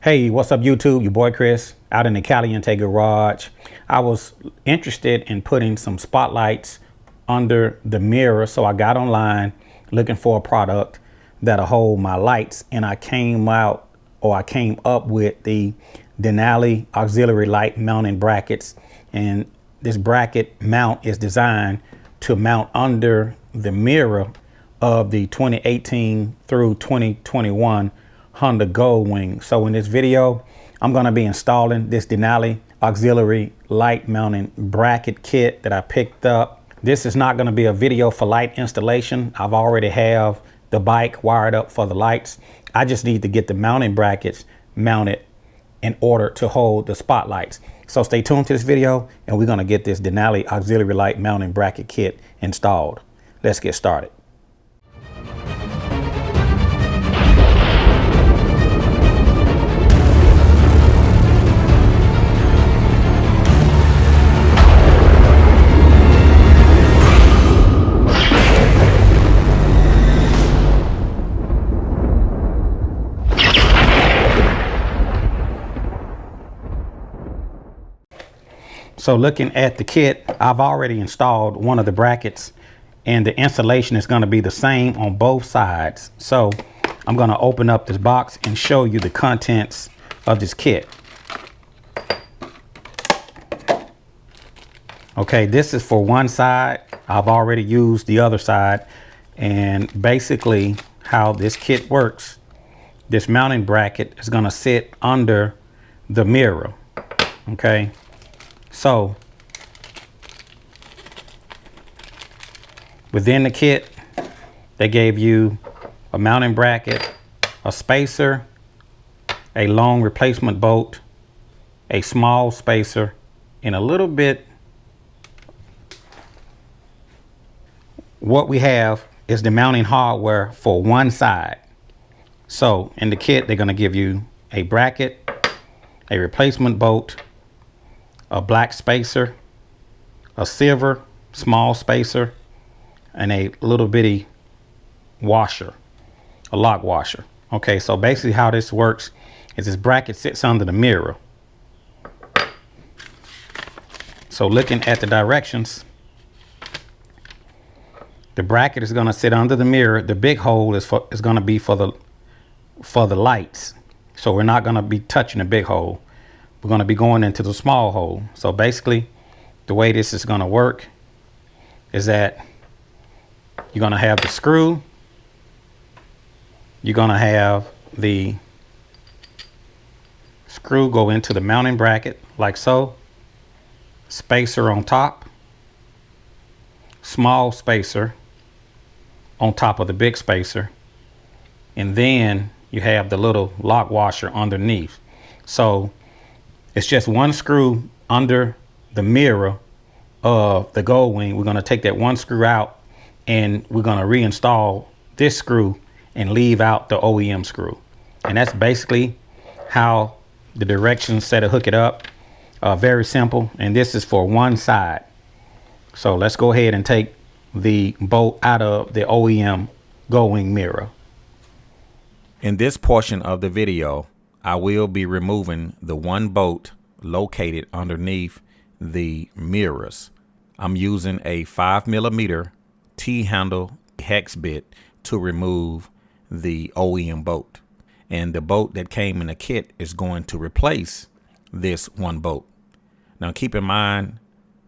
Hey, what's up YouTube? Your boy Chris out in the Caliente garage. I was interested in putting some spotlights under the mirror, so I got online looking for a product that'll hold my lights, and I came up with the Denali Auxillary light mounting brackets. And this bracket mount is designed to mount under the mirror of the 2018 through 2021 Honda Gold Wing. So in this video, I'm going to be installing this Denali Auxillary light mounting bracket kit that I picked up. This is not going to be a video for light installation. I've already have the bike wired up for the lights. I just need to get the mounting brackets mounted in order to hold the spotlights. So stay tuned to this video and we're going to get this Denali Auxillary light mounting bracket kit installed. Let's get started. So looking at the kit, I've already installed one of the brackets and the installation is going to be the same on both sides. So I'm going to open up this box and show you the contents of this kit. Okay, this is for one side. I've already used the other side, and basically how this kit works, this mounting bracket is going to sit under the mirror. Okay. So within the kit, they gave you a mounting bracket, a spacer, a long replacement bolt, a small spacer, and a little bit. What we have is the mounting hardware for one side. So in the kit, they're going to give you a bracket, a replacement bolt, a black spacer, a silver small spacer, and a little bitty washer, a lock washer. Okay, so basically how this works is this bracket sits under the mirror. So looking at the directions, the bracket is going to sit under the mirror. The big hole is going to be for the lights. So we're not going to be touching the big hole. We're going to be going into the small hole. So basically the way this is going to work is that you're going to have the screw, you're going to have the screw go into the mounting bracket like so, spacer on top, small spacer on top of the big spacer, and then you have the little lock washer underneath. So it's just one screw under the mirror of the Gold Wing. We're going to take that one screw out and we're going to reinstall this screw and leave out the OEM screw. And that's basically how the directions say to hook it up. Very simple. And this is for one side. So let's go ahead and take the bolt out of the OEM Gold Wing mirror. In this portion of the video, I will be removing the one bolt located underneath the mirrors. I'm using a 5mm T-handle hex bit to remove the OEM bolt. And the bolt that came in the kit is going to replace this one bolt. Now keep in mind,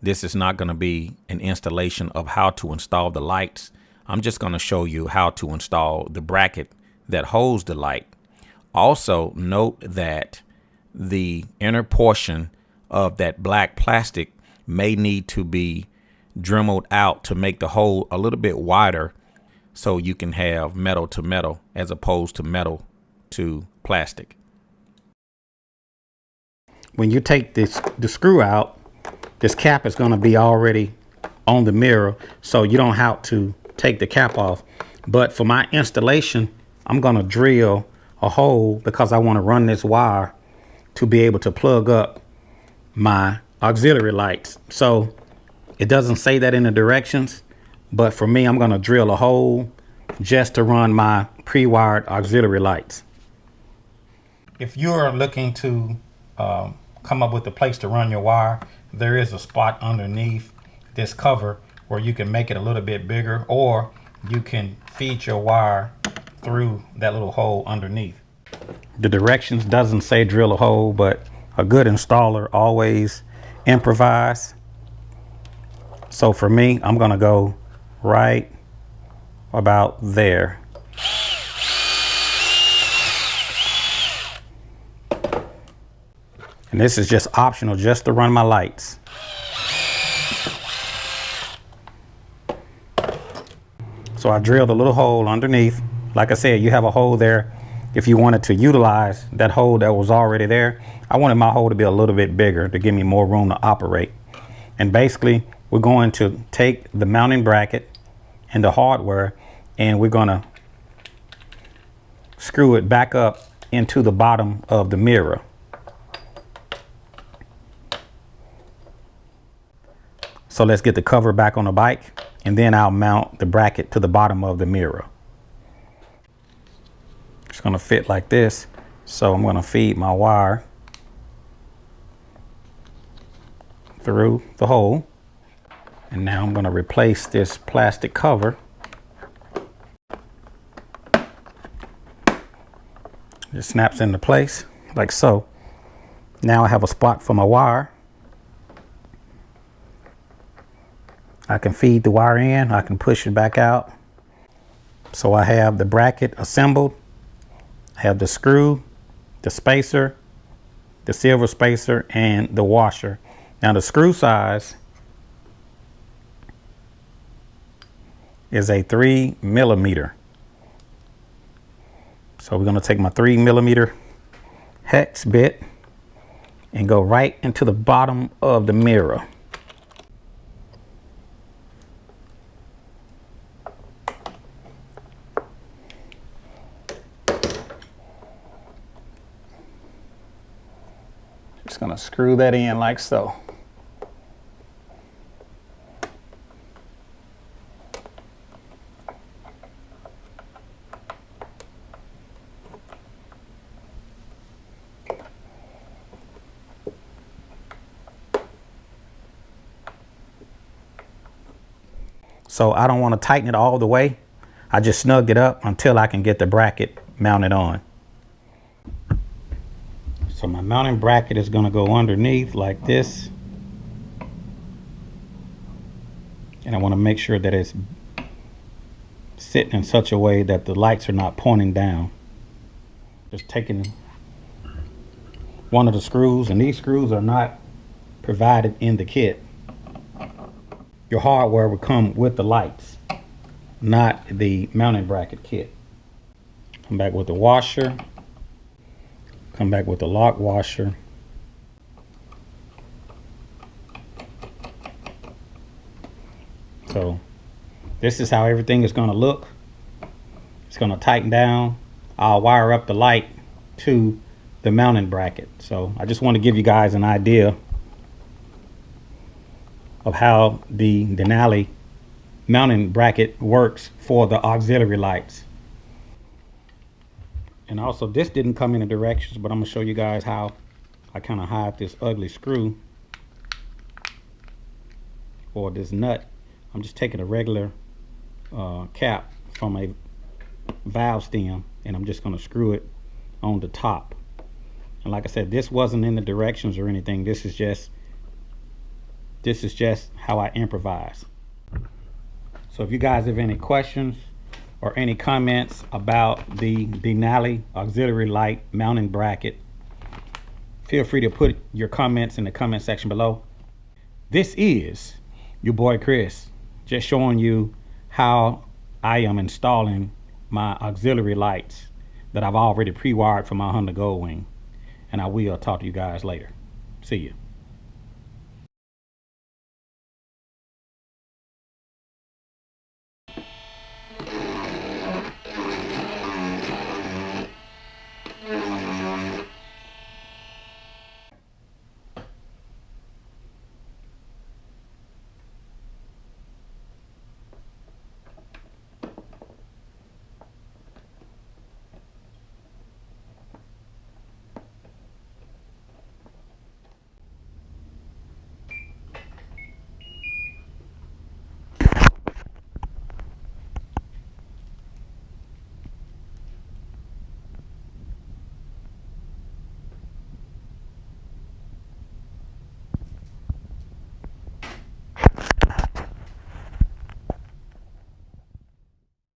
this is not going to be an installation of how to install the lights. I'm just going to show you how to install the bracket that holds the light. Also note that the inner portion of that black plastic may need to be dremeled out to make the hole a little bit wider so you can have metal to metal as opposed to metal to plastic. When you take the screw out, this cap is going to be already on the mirror, so you don't have to take the cap off. But for my installation, I'm going to drill a hole because I want to run this wire to be able to plug up my auxiliary lights. So it doesn't say that in the directions, but for me, I'm going to drill a hole just to run my pre-wired auxiliary lights. If you're looking to come up with a place to run your wire, there is a spot underneath this cover where you can make it a little bit bigger, or you can feed your wire through that little hole underneath. The directions doesn't say drill a hole, but a good installer always improvise. So for me, I'm gonna go right about there. And this is just optional, just to run my lights. So I drilled a little hole underneath. Like I said, you have a hole there if you wanted to utilize that hole that was already there. I wanted my hole to be a little bit bigger to give me more room to operate. And basically, we're going to take the mounting bracket and the hardware, and we're gonna screw it back up into the bottom of the mirror. So let's get the cover back on the bike, and then I'll mount the bracket to the bottom of the mirror. It's gonna fit like this. So I'm gonna feed my wire through the hole. And now I'm gonna replace this plastic cover. It snaps into place like so. Now I have a spot for my wire. I can feed the wire in, I can push it back out. So I have the bracket assembled. I have the screw, the spacer, the silver spacer, and the washer. Now the screw size is a 3mm. So we're gonna take my 3mm hex bit and go right into the bottom of the mirror. Just gonna screw that in like so. So I don't want to tighten it all the way. I just snugged it up until I can get the bracket mounted on. So my mounting bracket is going to go underneath like this. And I want to make sure that it's sitting in such a way that the lights are not pointing down. Just taking one of the screws, and these screws are not provided in the kit. Your hardware will come with the lights, not the mounting bracket kit. Come back with the washer. Come back with the lock washer. So this is how everything is going to look. It's going to tighten down. I'll wire up the light to the mounting bracket. So I just want to give you guys an idea of how the Denali mounting bracket works for the auxiliary lights. And also, this didn't come in the directions, but I'm gonna show you guys how I kind of hide this ugly screw or this nut. I'm just taking a regular cap from a valve stem, and I'm just gonna screw it on the top. And like I said, this wasn't in the directions or anything. This is just how I improvise. So if you guys have any questions or any comments about the Denali auxiliary light mounting bracket, feel free to put your comments in the comment section below. This is your boy Chris, just showing you how I am installing my auxiliary lights that I've already pre-wired for my Honda Goldwing. And I will talk to you guys later. See you.